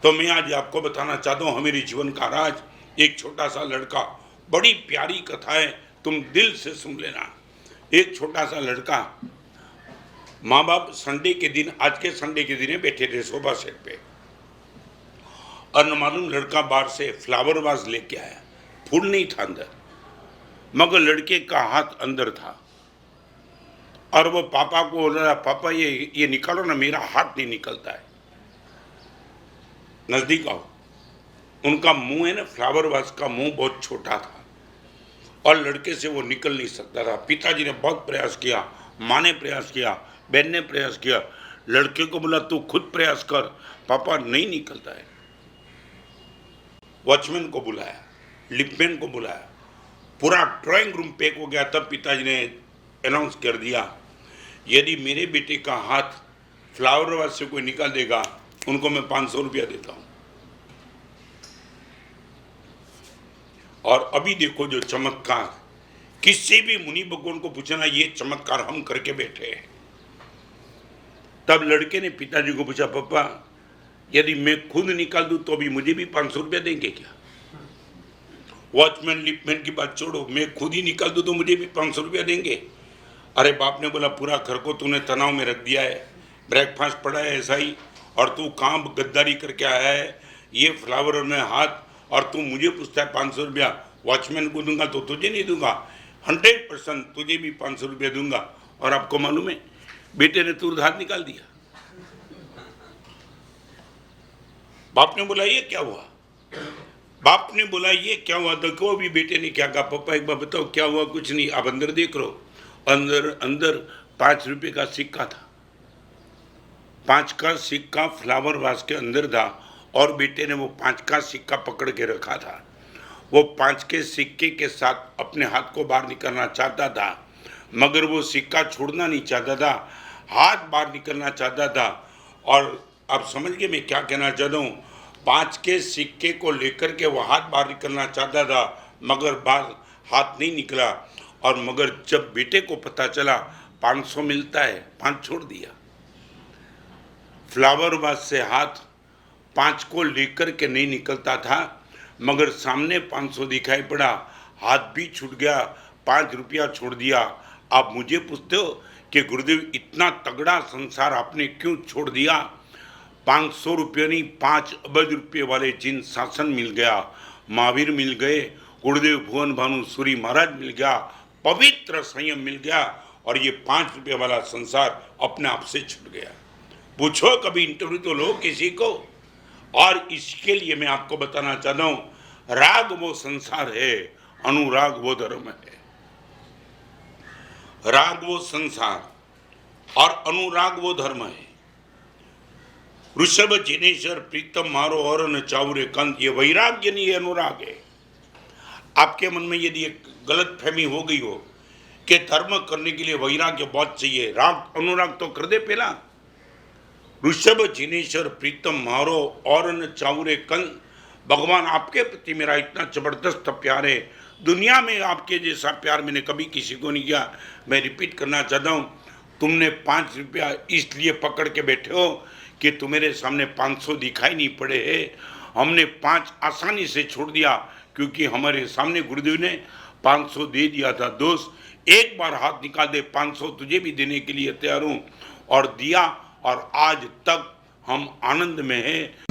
तो मैं आज आपको बताना चाहता हूँ मेरे जीवन का राज, एक छोटा सा लड़का। बड़ी प्यारी कथा है, तुम दिल से सुन लेना। एक छोटा सा लड़का, माँ बाप संडे के दिन, आज के संडे के दिन बैठे थे सोफा सेट पे, और न मालूम लड़का बाहर से फ्लावर वाज लेके आया। फूल नहीं था अंदर, मगर लड़के का हाथ अंदर था। और वो पापा को बोल रहा, पापा ये निकालो ना, मेरा हाथ नहीं निकलता है। नजदीक आओ। उनका मुंह है ना, फ्लावर वास का मुंह बहुत छोटा था और लड़के से वो निकल नहीं सकता था। पिताजी ने बहुत प्रयास किया, माँ ने प्रयास किया, बहन ने प्रयास किया। लड़के को बोला तू खुद प्रयास कर, पापा नहीं निकलता है। वॉचमैन को बुलाया, लिपमैन को बुलाया, पूरा ड्राइंग रूम पैक हो गया। तब पिताजी ने अनाउंस कर दिया, यदि मेरे बेटे का हाथ फ्लावर वास से कोई निकाल देगा, उनको मैं 500 रुपया देता हूं। और अभी देखो जो चमत्कार, किसी भी मुनि भगवान को पूछना, ये चमत्कार हम करके बैठे हैं। तब लड़के ने पिताजी को पूछा, पापा यदि मैं खुद निकाल दूं तो भी मुझे भी 500 रुपया देंगे क्या? वॉचमैन लिपमैन की बात छोड़ो, मैं खुद ही निकाल दूं तो मुझे भी 500 रुपया देंगे? अरे बाप ने बोला, पूरा घर को तूने तनाव में रख दिया है, ब्रेकफास्ट पड़ा है ऐसा ही, और तू काम गद्दारी करके आया है, ये फ्लावर में हाथ, और तू मुझे पूछता है 500 रुपया। वॉचमैन को दूंगा तो तुझे नहीं दूंगा, 100% तुझे भी 500 रुपया दूंगा। और आपको मालूम है, बेटे ने तुरंत हाथ निकाल दिया। बाप ने बोला ये क्या हुआ? बाप ने बोला ये क्या हुआ? देखो अभी बेटे ने क्या कहा, पापा एक बार बताओ क्या हुआ? कुछ नहीं, आप अंदर देख लो। अंदर अंदर 5 रुपये का सिक्का था। 5 का सिक्का फ्लावर वास के अंदर था, और बेटे ने वो 5 का सिक्का पकड़ के रखा था। वो 5 के सिक्के के साथ अपने हाथ को बाहर निकालना चाहता था, मगर वो सिक्का छोड़ना नहीं चाहता था, हाथ बाहर निकलना चाहता था। और आप समझ गए मैं क्या कहना चाहता हूँ? 5 के सिक्के को लेकर के वो हाथ बाहर निकलना चाहता था, मगर बाहर हाथ नहीं निकला। और मगर जब बेटे को पता चला 500 मिलता है, 5 छोड़ दिया। फ्लावर वास से हाथ 5 को लेकर के नहीं निकलता था, मगर सामने 500 दिखाई पड़ा, हाथ भी छूट गया, 5 रुपया छोड़ दिया। आप मुझे पूछते हो कि गुरुदेव इतना तगड़ा संसार आपने क्यों छोड़ दिया? 500 रुपये नहीं, 5 अरब रुपये वाले जिन शासन मिल गया, महावीर मिल गए, गुरुदेव भुवन भानु सूरी महाराज मिल गया, पवित्र संयम मिल गया, और ये 5 रुपये वाला संसार अपने आप से छूट गया। पूछो कभी इंटरव्यू तो लो किसी को। और इसके लिए मैं आपको बताना चाहता हूं, राग वो संसार है, अनुराग वो धर्म है। राग वो संसार और अनुराग वो धर्म है। ऋषभ जिनेश्वर प्रीतम मारो और न चाउरे कंत, ये वैराग्य नहीं, ये अनुराग है। आपके मन में यदि एक गलत फहमी हो गई हो कि धर्म करने के लिए वैराग्य बहुत चाहिए, राग अनुराग तो कर दे पहला। ऋषभ जिनेश्वर प्रीतम मारो और न चाउरे कंत, भगवान आपके प्रति मेरा इतना जबरदस्त प्यार है, दुनिया में आपके जैसा प्यार मैंने कभी किसी को नहीं किया। मैं रिपीट करना चाहता हूँ, तुमने 5 रुपया इसलिए पकड़ के बैठे हो कि तुम्हारे सामने 500 दिखाई नहीं पड़े हैं। हमने 5 आसानी से छोड़ दिया, क्योंकि हमारे सामने गुरुदेव ने 500 दे दिया था। दोस्त एक बार हाथ निकाल दे, 500 तुझे भी देने के लिए तैयार हूँ, और दिया, और आज तक हम आनंद में हैं।